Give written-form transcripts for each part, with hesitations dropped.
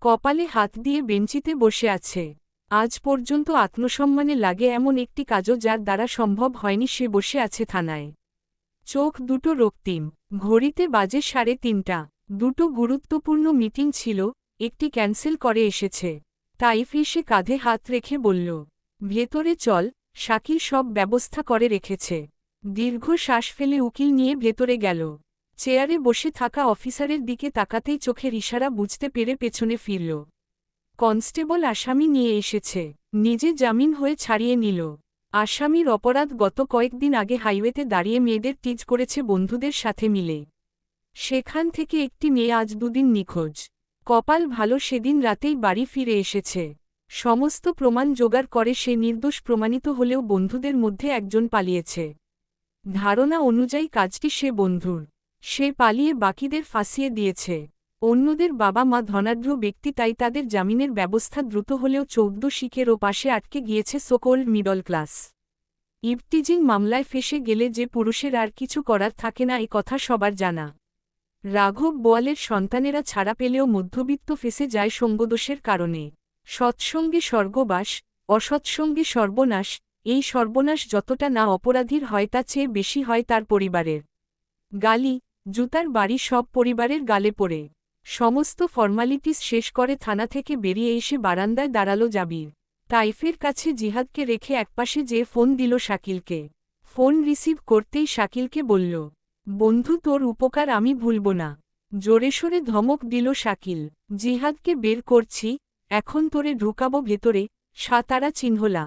কপালে হাত দিয়ে বেঞ্চিতে বসে আছে। আজ পর্যন্ত আত্মসম্মানে লাগে এমন একটি কাজও যার দ্বারা সম্ভব হয়নি, সে বসে আছে থানায়। চোখ দুটো রক্তিম, ঘড়িতে বাজে 3:30। দুটো গুরুত্বপূর্ণ মিটিং ছিল, একটি ক্যান্সেল করে এসেছে। তাইফ এসে কাঁধে হাত রেখে বলল, ভেতরে চল, শাকিল সব ব্যবস্থা করে রেখেছে। দীর্ঘ শ্বাস ফেলে উকিল নিয়ে ভেতরে গেল। চেয়ারে বসে থাকা অফিসারের দিকে তাকাতেই চোখের ইশারা বুঝতে পেরে পেছনে ফিরল। কনস্টেবল আসামি নিয়ে এসেছে, নিজে জামিন হয়ে ছাড়িয়ে নিল। আসামির অপরাধ গত কয়েকদিন আগে হাইওয়েতে দাঁড়িয়ে মেয়েদের টিজ করেছে বন্ধুদের সাথে মিলে। সেখান থেকে একটি মেয়ে আজ দুদিন নিখোঁজ। কপাল ভালো সেদিন রাতেই বাড়ি ফিরে এসেছে। সমস্ত প্রমাণ জোগাড় করে সে নির্দোষ প্রমাণিত হলেও বন্ধুদের মধ্যে একজন পালিয়েছে। ধারণা অনুযায়ী কাজটি সে বন্ধুর। সে পালিয়ে বাকিদের ফাঁসিয়ে দিয়েছে। অন্যদের বাবা মা ধনাঢ্য ব্যক্তি, তাই তাদের জামিনের ব্যবস্থা দ্রুত হলেও 14 শিখের ও পাশে আটকে গিয়েছে সোকোল্ড মিডল ক্লাস। ইভটিজিং মামলায় ফেসে গেলে যে পুরুষের আর কিছু করার থাকে না, এ কথা সবার জানা। রাঘব বোয়ালের সন্তানেরা ছাড়া পেলেও মধ্যবিত্ত ফেসে যায় সঙ্গদোষের কারণে। সৎসঙ্গে স্বর্গবাস, অসৎসঙ্গে সর্বনাশ। এই সর্বনাশ যতটা না অপরাধীর হয় তার চেয়ে বেশি হয় তার পরিবারের। গালি, জুতার বাড়ি সব পরিবারের গালে পড়ে। সমস্ত ফর্মালিটিস শেষ করে থানা থেকে বেরিয়ে এসে বারান্দায় দাঁড়ালো জাবির। তাইফের কাছে জিহাদকে রেখে একপাশে যেয়ে ফোন দিল শাকিলকে। ফোন রিসিভ করতেই শাকিলকে বলল, বন্ধু, তোর উপকার আমি ভুলব না। জোরে সোরে ধমক দিল শাকিল। জিহাদকে বের করছি, এখন তোরে ঢুকাবো ভেতরে, সাতারা চিহ্নলা।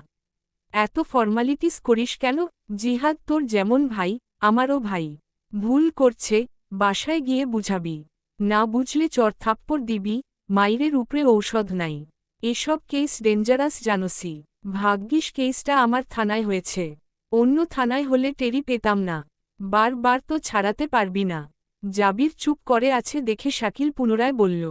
এত ফর্মালিটিস করিস কেন? জিহাদ তোর যেমন ভাই, আমারও ভাই। ভুল করছে, বাসায় গিয়ে বুঝাবি। না বুঝলে চর থাপ্পড় দিবি, মাইরের উপরে ঔষধ নাই। এসব কেস ডেঞ্জারাস জানোসি। ভাগ্যিস কেসটা আমার থানায় হয়েছে, অন্য থানায় হলে টেরি পেতাম না। বারবার তো ছাড়াতে পারবি না। জাবির চুপ করে আছে দেখে শাকিল পুনরায় বলল,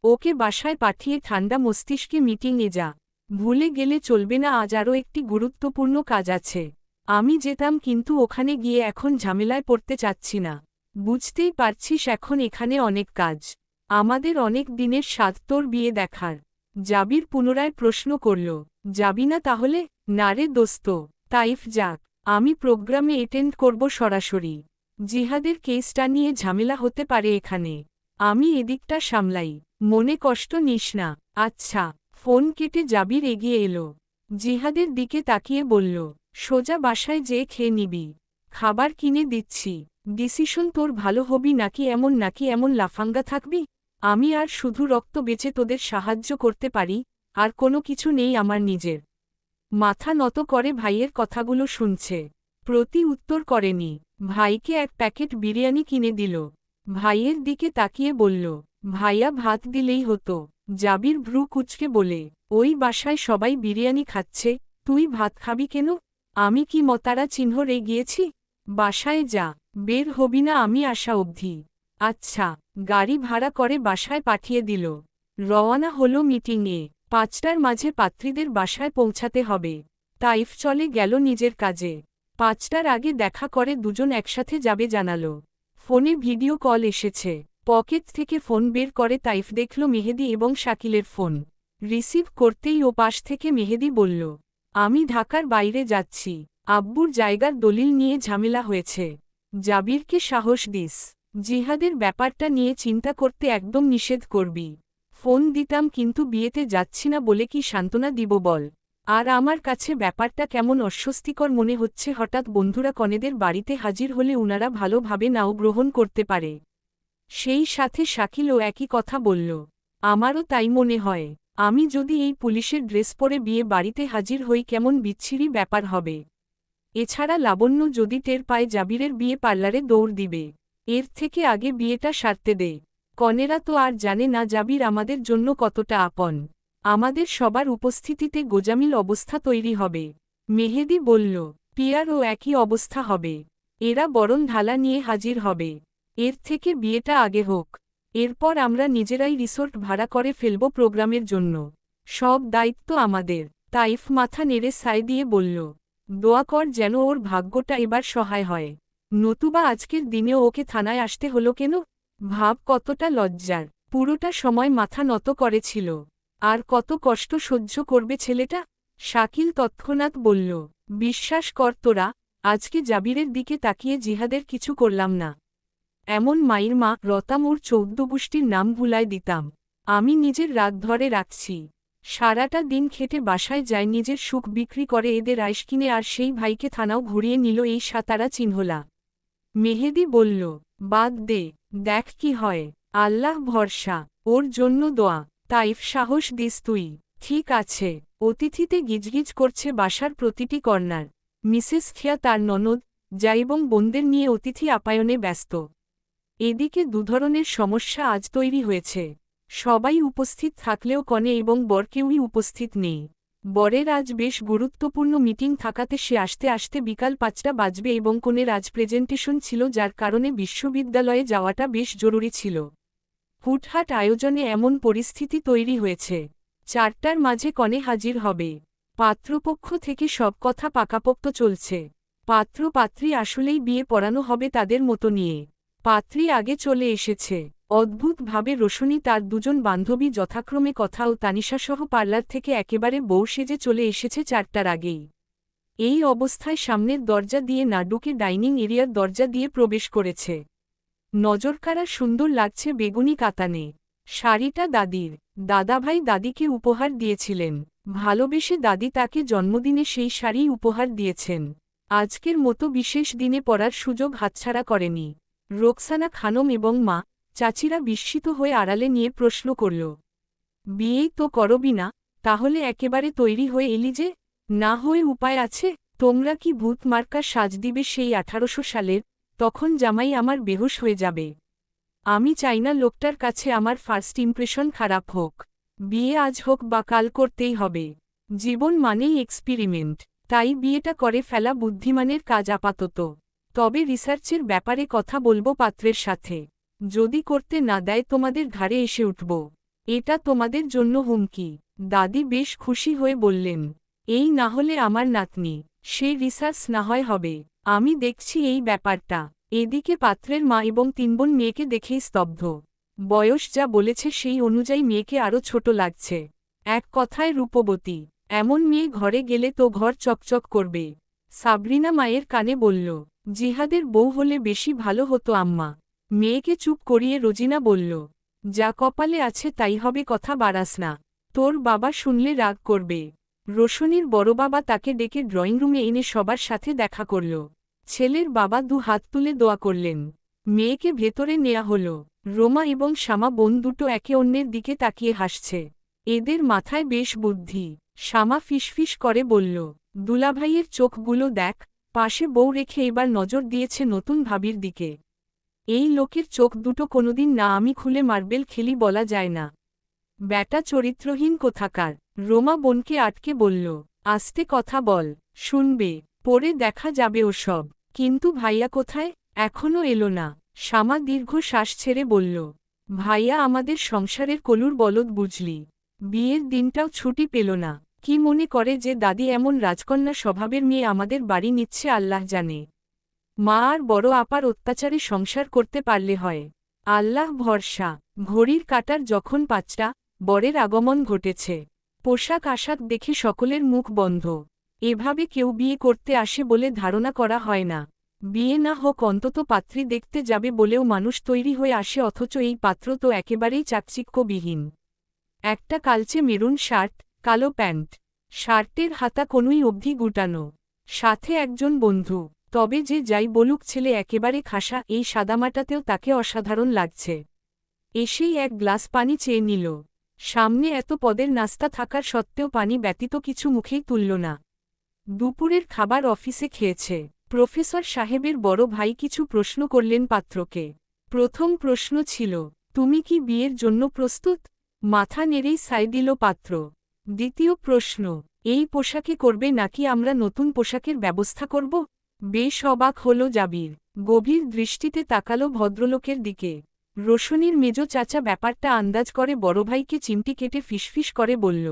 ওকে বাসায় পাঠিয়ে ঠান্ডা মস্তিষ্কে মিটিংয়ে যা। ভুলে গেলে চলবে না, আজ আরও একটি গুরুত্বপূর্ণ কাজ আছে। আমি যেতাম, কিন্তু ওখানে গিয়ে এখন ঝামেলায় পড়তে চাচ্ছি না। বুঝতেই পারছিস এখন এখানে অনেক কাজ। আমাদের অনেক দিনের স্বাদ তোর বিয়ে দেখার। জাবির পুনরায় প্রশ্ন করল, যাবি না তাহলে? না রে দোস্ত, তাইফ যাক, আমি প্রোগ্রামে অ্যাটেন্ড করব সরাসরি। জিহাদের কেসটা নিয়ে ঝামেলা হতে পারে এখানে, আমি এদিকটা সামলাই। মনে কষ্ট নিস না। আচ্ছা। ফোন কেটে জাবির এগিয়ে এলো। জিহাদের দিকে তাকিয়ে বলল, সোজা বাসায় যেয়ে খেয়ে নিবি। খাবার কিনে দিচ্ছি। ডিসিশন তোর, ভালো হবি নাকি এমন লাফাঙ্গা থাকবি? আমি আর শুধু রক্ত বেচে তোদের সাহায্য করতে পারি, আর কোনো কিছু নেই আমার নিজের। মাথা নত করে ভাইয়ের কথাগুলো শুনছে। প্রতি উত্তর করেনি। ভাইকে এক প্যাকেট বিরিয়ানি কিনে দিল। ভাইয়ের দিকে তাকিয়ে বলল, ভাইয়া ভাত দিলেই হতো। জাবির ভ্রু কুঁচকে বলে, ওই বাসায় সবাই বিরিয়ানি খাচ্ছে, তুই ভাত খাবি কেন? আমি কি মতারা চিহ্ন রে গিয়েছি? বাসায় যা, বের হবি না আমি আসা অবধি। আচ্ছা। গাড়ি ভাড়া করে বাসায় পাঠিয়ে দিল। রওয়ানা হলো মিটিংয়ে। 5টার মাঝে পাত্রীদের বাসায় পৌঁছাতে হবে। তাইফ চলে গেল নিজের কাজে। 5টার আগে দেখা করে দুজন একসাথে যাবে জানালো। ফোনে ভিডিও কল এসেছে। পকেট থেকে ফোন বের করে তাইফ দেখল মেহেদি এবং শাকিলের ফোন। রিসিভ করতেই ও পাশ থেকে মেহেদি বলল, আমি ঢাকার বাইরে যাচ্ছি, আব্বুর জায়গার দলিল নিয়ে ঝামেলা হয়েছে। জাবিরকে সাহস দিস। জিহাদের ব্যাপারটা নিয়ে চিন্তা করতে একদম নিষেধ করবি। ফোন দিতাম, কিন্তু বিয়েতে যাচ্ছি না বলে কি সান্ত্বনা দিব বল? আর আমার কাছে ব্যাপারটা কেমন অস্বস্তিকর মনে হচ্ছে। হঠাৎ বন্ধুরা কনেদের বাড়িতে হাজির হলে উনারা ভালোভাবে নাও গ্রহণ করতে পারে। সেই সাথে শাকিলও একই কথা বলল। আমারও তাই মনে হয়। আমি যদি এই পুলিশের ড্রেস পরে বিয়ে বাড়িতে হাজির হই, কেমন বিচ্ছিরি ব্যাপার হবে। এছাড়া লাবণ্য যদি টের পায় জাবিরের বিয়ে পার্লারে দৌড় দিবে। এর থেকে আগে বিয়েটা সারতে দে। কনেরা তো আর জানে না জাবির আমাদের জন্য কতটা আপন। আমাদের সবার উপস্থিতিতে গোজামিল অবস্থা তৈরি হবে। মেহেদি বলল, পিয়ারও একই অবস্থা হবে। এরা বরণ ঢালা নিয়ে হাজির হবে। এর থেকে বিয়েটা আগে হোক। এরপর আমরা নিজেরাই রিসোর্ট ভাড়া করে ফেলব প্রোগ্রামের জন্য। সব দায়িত্ব আমাদের। তাইফ মাথা নেড়ে সায় দিয়ে বলল, দোয়া কর যেন ওর ভাগ্যটা এবার সহায় হয়। নতুবা আজকের দিনেও ওকে থানায় আসতে হলো কেন? ভাব কতটা লজ্জার। পুরোটা সময় মাথা নত করেছিল। আর কত কষ্ট সহ্য করবে ছেলেটা? শাকিল তৎক্ষণাৎ বলল, বিশ্বাস কর তোরা, আজকে জাবিরের দিকে তাকিয়ে জিহাদের কিছু করলাম না। এমন মায়ের মা রতাম, ওর 14 গোষ্ঠীর নাম ভুলায় দিতাম। আমি নিজের রাগ ধরে রাখছি। সারাটা দিন খেটে বাসায় যায়, নিজের সুখ বিক্রি করে এদের আইস কিনে, আর সেই ভাইকে থানাও ঘুরিয়ে নিল এই সাতারা চিহ্নলা। মেহেদী বলল, বাদ দে, দেখ কি হয়, আল্লাহ ভরসা, ওর জন্য দোয়া। তাইফ, সাহস দিস তুই। ঠিক আছে। অতিথিতে গিজগিজ করছে বাসার প্রতিটি কর্নার। মিসেস খিয়া তার ননদ, যা এবং বোনদের নিয়ে অতিথি আপ্যায়নে ব্যস্ত। এদিকে দুধরনের সমস্যা আজ তৈরি হয়েছে। সবাই উপস্থিত থাকলেও কনে এবং বর কেউই উপস্থিত নেই। বরের আজ বেশ গুরুত্বপূর্ণ মিটিং থাকাতে সে আসতে আসতে বিকাল 5টা বাজবে এবং কনের আজ প্রেজেন্টেশন ছিল, যার কারণে বিশ্ববিদ্যালয়ে যাওয়াটা বেশ জরুরি ছিল। হুটহাট আয়োজনে এমন পরিস্থিতি তৈরি হয়েছে। 4টার মাঝে কনে হাজির হবে। পাত্রপক্ষ থেকে সব কথা পাকাপোক্ত চলছে। পাত্রপাত্রী আসলেই বিয়ে পড়ানো হবে তাদের মতো নিয়ে। পাত্রী আগে চলে এসেছে। অদ্ভুতভাবে রোশনি তার দুজন বান্ধবী যথাক্রমে কথা ও তানিশাসহ পার্লার থেকে একেবারে বউ সেজে চলে এসেছে 4টার আগেই। এই অবস্থায় সামনের দরজা দিয়ে না ঢুকে ডাইনিং এরিয়ার দরজা দিয়ে প্রবেশ করেছে। নজরকাড়া সুন্দর লাগছে বেগুনি কাতানে। শাড়িটা দাদির। দাদাভাই দাদিকে উপহার দিয়েছিলেন। ভালোবেসে দাদি তাকে জন্মদিনে সেই শাড়ি উপহার দিয়েছেন। আজকের মতো বিশেষ দিনে পরার সুযোগ হাতছাড়া করেনি। রোকসানা খানম এবং মা, চাচিরা বিস্মিত হয়ে আড়ালে নিয়ে প্রশ্ন করল, বিয়েই তো করবি না, তাহলে একেবারে তৈরি হয়ে এলি যে? না হয়ে উপায় আছে? তোমরা কি ভূত মার্কা সাজ দিবে সেই 1800 সালের? তখন জামাই আমার বেহুশ হয়ে যাবে। আমি চাই না লোকটার কাছে আমার ফার্স্ট ইমপ্রেশন খারাপ হোক। বিয়ে আজ হোক বা কাল করতেই হবে। জীবন মানেই এক্সপেরিমেন্ট। তাই বিয়েটা করে ফেলা বুদ্ধিমানের কাজ আপাতত। তবে রিসার্চের ব্যাপারে কথা বলবো পাত্রের সাথে। যদি করতে না দেয় তোমাদের ঘাড়ে এসে উঠব। এটা তোমাদের জন্য হুমকি। দাদি বেশ খুশি হয়ে বললেন, এই না হলে আমার নাতনি, সে রিসার্চ না হয় হবে। আমি দেখছি এই ব্যাপারটা। এদিকে পাত্রের মা এবং 3 বোন মেয়েকে দেখেই স্তব্ধ। বয়স যা বলেছে সেই অনুযায়ী মেয়েকে আরও ছোট লাগছে। এক কথায় রূপবতী। এমন মেয়ে ঘরে গেলে তো ঘর চকচক করবে। সাবরিনা মায়ের কানে বলল, জিহাদের বউ হলে বেশি ভালো হতো আম্মা। মেয়েকে চুপ করিয়ে রোজিনা বলল, যা কপালে আছে তাই হবে, কথা বাড়াস না। তোর বাবা শুনলে রাগ করবে। রোশনির বড় বাবা তাকে ডেকে ড্রয়িং রুমে এনে সবার সাথে দেখা করল। ছেলের বাবা 2 হাত তুলে দোয়া করলেন। মেয়েকে ভেতরে নেয়া হল। রোমা এবং শামা বোন দুটো একে অন্যের দিকে তাকিয়ে হাসছে। এদের মাথায় বেশ বুদ্ধি। শামা ফিসফিস করে বলল, দুলাভাইয়ের চোখগুলো দেখ, পাশে বউ রেখে এবার নজর দিয়েছে নতুন ভাবির দিকে। এই লোকের চোখ দুটো কোনোদিন না আমি খুলে মার্বেল খেলি বলা যায় না। ব্যাটা চরিত্রহীন কোথাকার। রোমা বোনকে আটকে বলল, আস্তে কথা বল, শুনবে, পরে দেখা যাবে ওসব। কিন্তু ভাইয়া কোথায়? এখনও এলো না। শামা দীর্ঘ শ্বাস ছেড়ে বলল, ভাইয়া আমাদের সংসারের কলুর বলদ বুঝলি। বিয়ের দিনটাও ছুটি পেল না। কি মনে করে যে দাদি এমন রাজকন্যা স্বভাবের মেয়ে আমাদের বাড়ি নিচ্ছে আল্লাহ জানে। মা আর বড় আপার অত্যাচারে সংসার করতে পারলে হয়। আল্লাহ ভরসা। ঘড়ির কাঁটার যখন 5টা, বরের আগমন ঘটেছে। পোশাক আশাক দেখে সকলের মুখ বন্ধ। এভাবে কেউ বিয়ে করতে আসে বলে ধারণা করা হয় না। বিয়ে না হোক অন্তত পাত্রী দেখতে যাবে বলেও মানুষ তৈরি হয়ে আসে, অথচ এই পাত্র তো একেবারেই চাকচিক্যবিহীন। একটা কালচে মেরুন শার্ট, কালো প্যান্ট। শার্টের হাতা কোনুই অবধি গুটানো। সাথে একজন বন্ধু। তবে যে যাই বলুক ছেলে একেবারে খাসা, এই সাদামাটাতেও তাকে অসাধারণ লাগছে। এসেই এক গ্লাস পানি চেয়ে নিল। সামনে এত পদের নাস্তা থাকার সত্ত্বেও পানি ব্যতীত কিছু মুখেই তুলল না। দুপুরের খাবার অফিসে খেয়েছে। প্রফেসর সাহেবের বড় ভাই কিছু প্রশ্ন করলেন পাত্রকে। প্রথম প্রশ্ন ছিল, তুমি কি বিয়ের জন্য প্রস্তুত? মাথা নেড়েই সায় দিল পাত্র। দ্বিতীয় প্রশ্ন, এই পোশাকে করবে নাকি আমরা নতুন পোশাকের ব্যবস্থা করব? বেশ অবাক হল জাবির। গভীর দৃষ্টিতে তাকালো ভদ্রলোকের দিকে। রোশনির মেজ চাচা ব্যাপারটা আন্দাজ করে বড় ভাইকে চিমটি কেটে ফিসফিস করে বলল,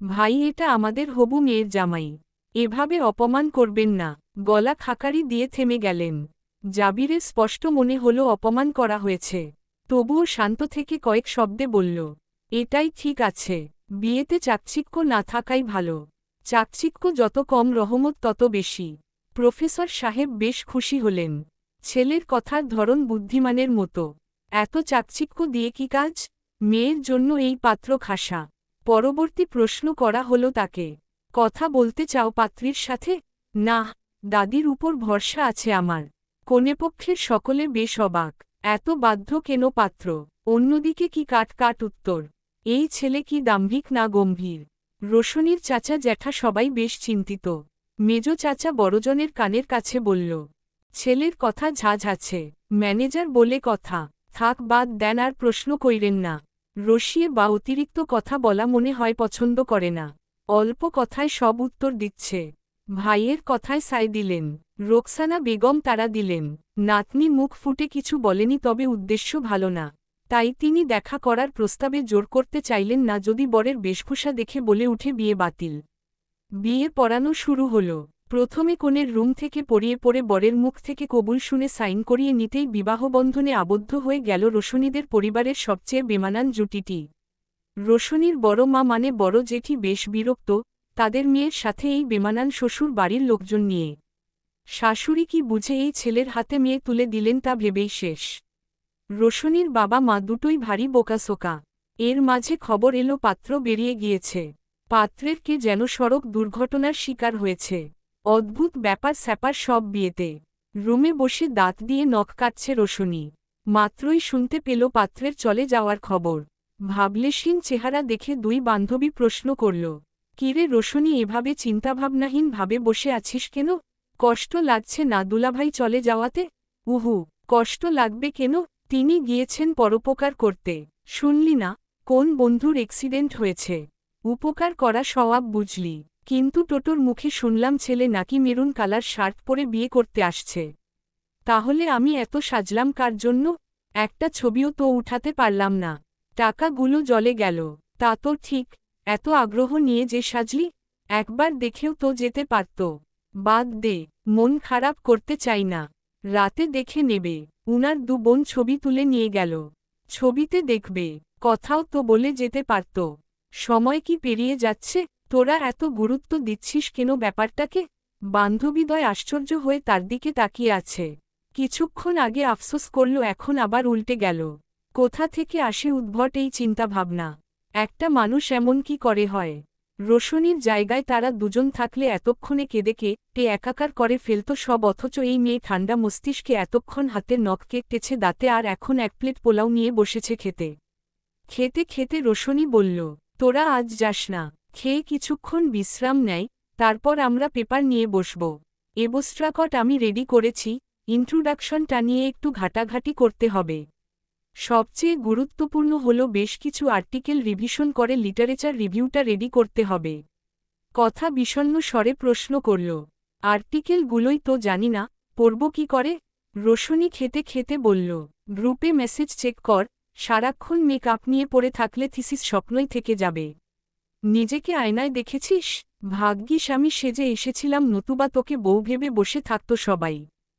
ভাই এটা আমাদের হবু মেয়ের জামাই। এভাবে অপমান করবেন না। গলা খাকারি দিয়ে থেমে গেলেন। জাবিরের স্পষ্ট মনে হল অপমান করা হয়েছে। তবুও শান্ত থেকে কয়েক শব্দে বলল, এটাই ঠিক আছে, বিয়েতে চাকচিক্য না থাকাই ভালো। চাকচিক্য যত কম রহমত তত বেশি। প্রফেসর সাহেব বেশ খুশি হলেন। ছেলের কথার ধরন বুদ্ধিমানের মতো। এত চাকচিক্য দিয়ে কি কাজ? মেয়ের জন্য এই পাত্র খাসা। পরবর্তী প্রশ্ন করা হলো তাকে, কথা বলতে চাও পাত্রীর সাথে? না, দাদির উপর ভরসা আছে আমার। কনেপক্ষের সকলে বেশ অবাক। এত বাধ্য কেন পাত্র? অন্যদিকে কি কাট উত্তর। এই ছেলে কি দাম্ভিক না গম্ভীর? রোশনির চাচা জ্যাঠা সবাই বেশ চিন্তিত। মেজ চাচা বড়জনের কানের কাছে বলল, ছেলের কথা ঝাঁঝ আছে, ম্যানেজার বলে কথা, থাক বাদ দেন আর প্রশ্ন কইরেন না। রসিয়ে বা অতিরিক্ত কথা বলা মনে হয় পছন্দ করে না। অল্প কথায় সব উত্তর দিচ্ছে। ভাইয়ের কথায় সায় দিলেন। রোকসানা বেগম তারা দিলেন। নাতনি মুখ ফুটে কিছু বলেনি, তবে উদ্দেশ্য ভালো না। তাই তিনি দেখা করার প্রস্তাবে জোর করতে চাইলেন না, যদি বরের বেশভূষা দেখে বলে উঠে বিয়ে বাতিল। বিয়ে পড়ানো শুরু হল। প্রথমে কনের রুম থেকে পড়িয়ে পড়ে বরের মুখ থেকে কবুল শুনে সাইন করিয়ে নিতেই বিবাহবন্ধনে আবদ্ধ হয়ে গেল রোশনীদের পরিবারের সবচেয়ে বেমানান জুটিটি। রোশনীর বড় মা মানে বড় জেঠি বেশ বিরক্ত, তাদের মেয়ের সাথে এই বেমানান শ্বশুর বাড়ির লোকজন নিয়ে। শাশুড়ি কি বুঝে এই ছেলের হাতে মেয়ে তুলে দিলেন তা ভেবেই শেষ। রোশনীর বাবা মা দুটোই ভারী বোকাসোকা। এর মাঝে খবর এলো পাত্র বেরিয়ে গিয়েছে। পাত্রের কে যেন সড়ক দুর্ঘটনার শিকার হয়েছে। অদ্ভুত ব্যাপার স্যাপার সব বিয়েতে। রুমে বসে দাঁত দিয়ে নখ কাটছে রোশনী। মাত্রই শুনতে পেল পাত্রের চলে যাওয়ার খবর। ভাবলেশীন চেহারা দেখে দুই বান্ধবী প্রশ্ন করল, কিরে রোশনী, এভাবে চিন্তাভাবনাহীন ভাবে বসে আছিস কেন? কষ্ট লাগছে না দুলাভাই চলে যাওয়াতে? উহু, কষ্ট লাগবে কেন? তিনি গিয়েছেন পরোপকার করতে। শুনলি না, কোন বন্ধুর অ্যাক্সিডেন্ট হয়েছে? উপকার করা সওয়াব বুঝলি, কিন্তু টোটোর মুখে শুনলাম ছেলে নাকি মেরুন কালার শার্ট পরে বিয়ে করতে আসছে। তাহলে আমি এত সাজলাম কার জন্য? একটা ছবিও তো উঠাতে পারলাম না। টাকাগুলো জলে গেল। তা তো ঠিক, এত আগ্রহ নিয়ে যে সাজলি, একবার দেখেও তো যেতে পারত। বাদ দে, মন খারাপ করতে চাই না। রাতে দেখে নেবে। উনার দু বোন ছবি তুলে নিয়ে গেল। ছবিতে দেখবে, কথাও তো বলে যেতে পারত। সময় কি পেরিয়ে যাচ্ছে, তোরা এত গুরুত্ব দিচ্ছিস কেন ব্যাপারটাকে? বান্ধবীদ্বয় আশ্চর্য হয়ে তার দিকে তাকিয়ে আছে। কিছুক্ষণ আগে আফসোস করল, এখন আবার উল্টে গেল। কোথা থেকে আসে উদ্ভট এই চিন্তাভাবনা? একটা মানুষ এমন কি করে হয়? রোশনীর জায়গায় তারা দুজন থাকলে এতক্ষণে কেঁদে কেটে একাকার করে ফেলত সব, অথচ এই মেয়ে ঠান্ডা মস্তিষ্কে এতক্ষণ হাতের নখ কেটেছে দাঁতে, আর এখন এক প্লেট পোলাও নিয়ে বসেছে খেতে। খেতে খেতে রোশনী বলল, তোরা আজ যাস না, খেয়ে কিছুক্ষণ বিশ্রাম নেয়, তারপর আমরা পেপার নিয়ে বসব। এবস্ট্রাকট আমি রেডি করেছি, ইন্ট্রোডাকশনটা নিয়ে একটু ঘাটাঘাটি করতে হবে। সবচেয়ে গুরুত্বপূর্ণ হলো বেশ কিছু আর্টিকেল রিভিশন করে লিটারেচার রিভিউটা রেডি করতে হবে। কথা বিষণ্ণ স্বরে প্রশ্ন করল, আর্টিকেলগুলোই তো জানি না, পড়ব কি করে? রোশনী খেতে খেতে বলল, গ্রুপে মেসেজ চেক কর, সারাক্ষণ মেকআপ নিয়ে পড়ে থাকলে থিসিস স্বপ্নই থেকে যাবে। নিজেকে আয়নায় দেখেছিস? ভাগ্যিস আমি সেজে এসেছিলাম, নতুবা তোকে বউ ভেবে বসে থাকত সবাই।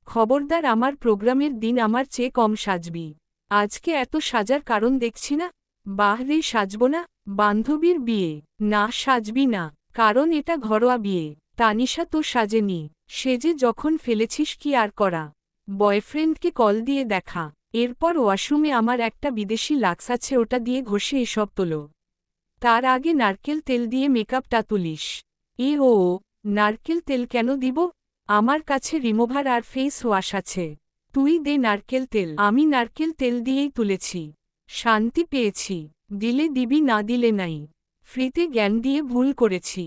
খবরদার আমার প্রোগ্রামের দিন আমার চেয়ে কম সাজবি। আজকে এত সাজার কারণ দেখছি না। বাহরে, সাজব না? বান্ধবীর বিয়ে, না সাজবি না, কারণ এটা ঘরোয়া বিয়ে। তানিশা তো সাজেনি, সেজে যখন ফেলেছিস কি আর করা? বয়ফ্রেন্ডকে কল দিয়ে দেখা, এরপর ওয়াশরুমে আমার একটা বিদেশি লাক্স আছে, ওটা দিয়ে ঘষে এসব তোলো। তার আগে নারকেল তেল দিয়ে মেকআপটা তুলিস। ও, নারকেল তেল কেন দিব? আমার কাছে রিমুভার আর ফেস ওয়াশ আছে। তুই দে নারকেল তেল। আমি নারকেল তেল দিয়েই তুলেছি, শান্তি পেয়েছি। দিলে দিবি, না দিলে নাই। ফ্রিতে জ্ঞান দিয়ে ভুল করেছি।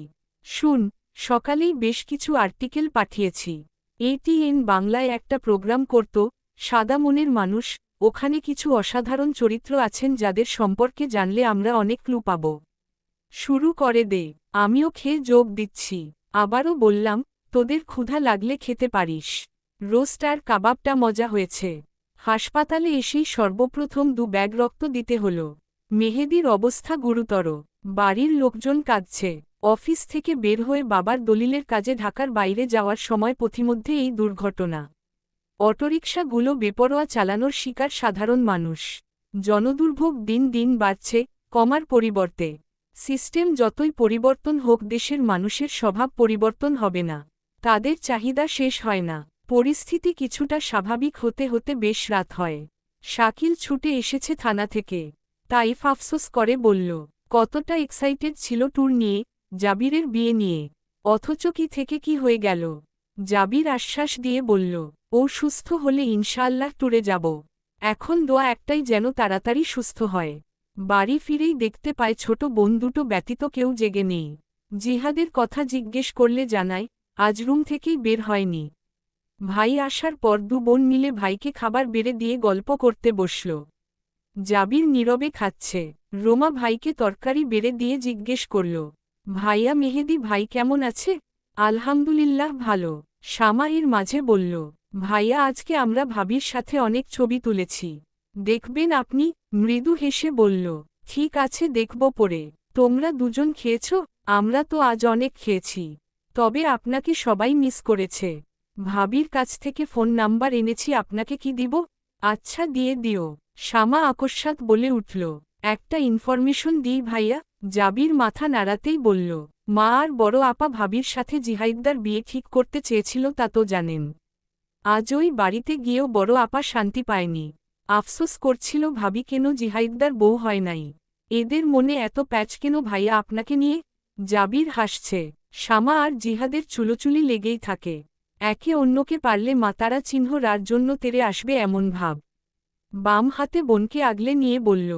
শুন, সকালেই বেশ কিছু আর্টিকেল পাঠিয়েছি। এটিএন বাংলায় একটা প্রোগ্রাম করত, সাদা মনের মানুষ, ওখানে কিছু অসাধারণ চরিত্র আছেন যাদের সম্পর্কে জানলে আমরা অনেক ক্লু পাব। শুরু করে দে, আমিও খেয়ে যোগ দিচ্ছি। আবারও বললাম, তোদের ক্ষুধা লাগলে খেতে পারিস। রোস্ট আর কাবাবটা মজা হয়েছে। হাসপাতালে এসেই সর্বপ্রথম 2 ব্যাগ রক্ত দিতে হল। মেহেদির অবস্থা গুরুতর। বাড়ির লোকজন কাঁদছে। অফিস থেকে বের হয়ে বাবার দলিলের কাজে ঢাকার বাইরে যাওয়ার সময় পথিমধ্যে এই দুর্ঘটনা। অটোরিকশাগুলো বেপরোয়া চালানোর শিকার সাধারণ মানুষ। জনদুর্ভোগ দিন দিন বাড়ছে, কমার পরিবর্তে। সিস্টেম যতই পরিবর্তন হোক দেশের মানুষের স্বভাব পরিবর্তন হবে না। তাদের চাহিদা শেষ হয় না। পরিস্থিতি কিছুটা স্বাভাবিক হতে হতে বেশ রাত হয়। শাকিল ছুটে এসেছে থানা থেকে। তাইফ আফসোস করে বলল, কতটা এক্সাইটেড ছিল ট্যুর নিয়ে, জাবিরের বিয়ে নিয়ে। অথচ কি থেকে কি হয়ে গেল। জাবির আশ্বাস দিয়ে বলল, ও সুস্থ হলে ইনশাআল্লাহ ট্যুরে যাব। এখন দোয়া একটাই যেন তাড়াতাড়ি সুস্থ হয়। বাড়ি ফিরেই দেখতে পায় ছোট বোন দুটো ব্যতীত কেউ জেগে নেই। জিহাদের কথা জিজ্ঞেস করলে জানায়, আজ রুম থেকেই বের হয়নি। ভাই আসার পর দু বোন মিলে ভাইকে খাবার বেড়ে দিয়ে গল্প করতে বসল। জাবির নীরবে খাচ্ছে। রোমা ভাইকে তরকারি বেড়ে দিয়ে জিজ্ঞেস করল, ভাইয়া মেহেদি ভাই কেমন আছে? আলহামদুলিল্লাহ ভালো। শামা এর মাঝে বলল, ভাইয়া আজকে আমরা ভাবির সাথে অনেক ছবি তুলেছি, দেখবেন আপনি? মৃদু হেসে বলল, ঠিক আছে দেখব পরে। তোমরা দুজন খেয়েছ? আমরা তো আজ অনেক খেয়েছি। তবে আপনাকে সবাই মিস করেছে। ভাবির কাছ থেকে ফোন নাম্বার এনেছি, আপনাকে কি দিব? আচ্ছা দিয়ে দিও। শামা আকস্মাৎ বলে উঠল, একটা ইনফরমেশন দিই ভাইয়া। জাবির মাথা নাড়াতেই বলল, মা আর বড় আপা ভাবির সাথে জিহাইদার বিয়ে ঠিক করতে চেয়েছিল তা তো জানেন। আজ ওই বাড়িতে গিয়েও বড় আপা শান্তি পায়নি। আফসোস করছিল ভাবি কেন জিহাইদার বউ হয় নাই। এদের মনে এত প্যাচ কেন ভাইয়া আপনাকে নিয়ে? জাবির হাসছে। শামা আর জিহাদের চুলোচুলি লেগেই থাকে। একে অন্যকে পারলে মাতারা চিহ্ন রার জন্য তেরে আসবে এমন ভাব। বাম হাতে বোনকে আগলে নিয়ে বলল,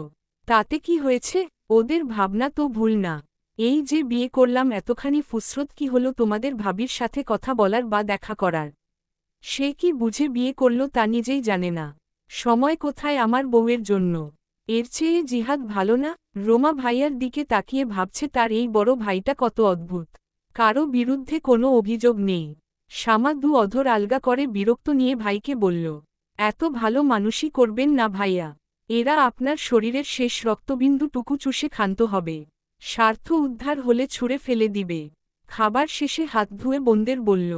তাতে কি হয়েছে? ওদের ভাবনা তো ভুল না। এই যে বিয়ে করলাম এতখানি ফুসরত কি হলো তোমাদের ভাবির সাথে কথা বলার বা দেখা করার? সে কি বুঝে বিয়ে করল তা নিজেই জানে না। সময় কোথায় আমার বউয়ের জন্য? এর চেয়ে জিহাদ ভালো না? রোমা ভাইয়ার দিকে তাকিয়ে ভাবছে তার এই বড় ভাইটা কত অদ্ভুত। কারো বিরুদ্ধে কোনো অভিযোগ নেই। শামা দু অধর আলগা করে বিরক্ত নিয়ে ভাইকে বলল, এত ভালো মানুষই করবেন না ভাইয়া। এরা আপনার শরীরের শেষ রক্তবিন্দুটুকু চুষে ক্ষান্ত হবে। স্বার্থ উদ্ধার হলে ছুঁড়ে ফেলে দিবে। খাবার শেষে হাত ধুয়ে বোনদের বলল,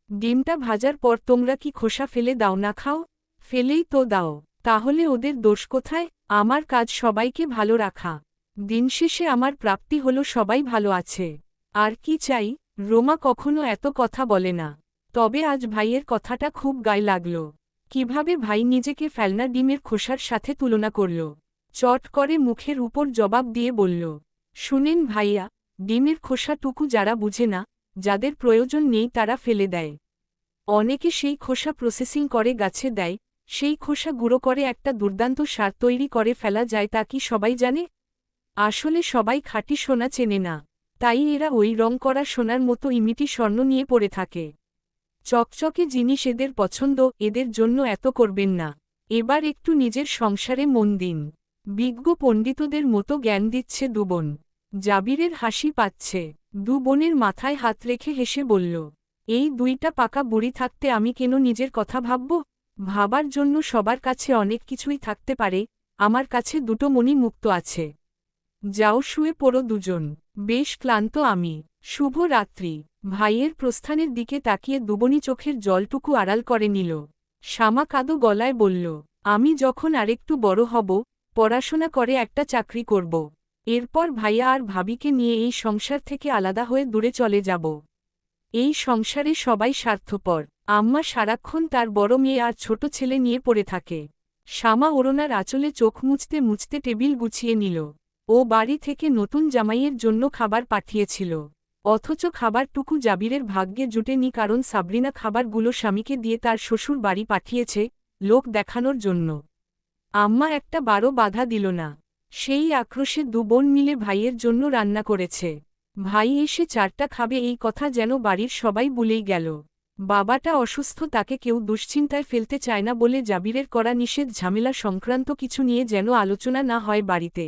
ডিমটা ভাজার পর তোমরা কি খোসা ফেলে দাও না? খাও। ফেলেই তো দাও। তাহলে ওদের দোষ কোথায়? আমার কাজ সবাইকে ভালো রাখা। দিন শেষে আমার প্রাপ্তি হলো সবাই ভালো আছে। আর কি চাই? রোমা কখনো এত কথা বলে না। তবে আজ ভাইয়ের কথাটা খুব গায়ে লাগল। কিভাবে ভাই নিজেকে ফেলনা ডিমের খোসার সাথে তুলনা করল। চট করে মুখের উপর জবাব দিয়ে বলল, শুনেন ভাইয়া, ডিমের খোসাটুকু যারা বুঝে না, যাদের প্রয়োজন নেই তারা ফেলে দেয়। অনেকে সেই খোসা প্রসেসিং করে গাছে দেয়, সেই খোসা গুঁড়ো করে একটা দুর্দান্ত সার তৈরি করে ফেলা যায়, তা কি সবাই জানে? আসলে সবাই খাঁটি সোনা চেনে না। তাই এরা ওই রং করা সোনার মতো ইমিটি স্বর্ণ নিয়ে পড়ে থাকে। চকচকে জিনিস এদের পছন্দ, এদের জন্য এত করবেন না। এবার একটু নিজের সংসারে মন দিন। বিজ্ঞ পণ্ডিতদের মতো জ্ঞান দিচ্ছে দুবোন। জাবিরের হাসি পাচ্ছে। দু বোনের মাথায় হাত রেখে হেসে বলল, এই দুইটা পাকা বুড়ি থাকতে আমি কেন নিজের কথা ভাবব? ভাবার জন্য সবার কাছে অনেক কিছুই থাকতে পারে, আমার কাছে দুটো মনি মুক্ত আছে। যাও শুয়ে পড়ো দুজন, বেশ ক্লান্ত আমি। শুভ রাত্রি। ভাইয়ের প্রস্থানের দিকে তাকিয়ে দুবনি চোখের জলটুকু আড়াল করে নিল। শামা কাদো গলায় বলল, আমি যখন আরেকটু বড় হব, পড়াশোনা করে একটা চাকরি করব। এরপর ভাইয়া আর ভাবিকে নিয়ে এই সংসার থেকে আলাদা হয়ে দূরে চলে যাব। এই সংসারে সবাই স্বার্থপর। আম্মা সারাক্ষণ তার বড় মেয়ে আর ছোট ছেলে নিয়ে পড়ে থাকে। শামা ওড়নার আঁচলে চোখ মুছতে মুছতে টেবিল গুছিয়ে নিল। ও বাড়ি থেকে নতুন জামাইয়ের জন্য খাবার পাঠিয়েছিল। অথচ খাবারটুকু জাবিরের ভাগ্যে জুটেনি, কারণ সাবরিনা খাবারগুলো স্বামীকে দিয়ে তার শ্বশুর বাড়ি পাঠিয়েছে, লোক দেখানোর জন্য। আম্মা একটা বারও বাধা দিল না। সেই আক্রোশে দু বোন মিলে ভাইয়ের জন্য রান্না করেছে। ভাই এসে চারটা খাবে এই কথা যেন বাড়ির সবাই ভুলেই গেল। বাবাটা অসুস্থ, তাকে কেউ দুশ্চিন্তায় ফেলতে চায় না বলে জাবিরের করা নিষেধ ঝামেলা সংক্রান্ত কিছু নিয়ে যেন আলোচনা না হয় বাড়িতে।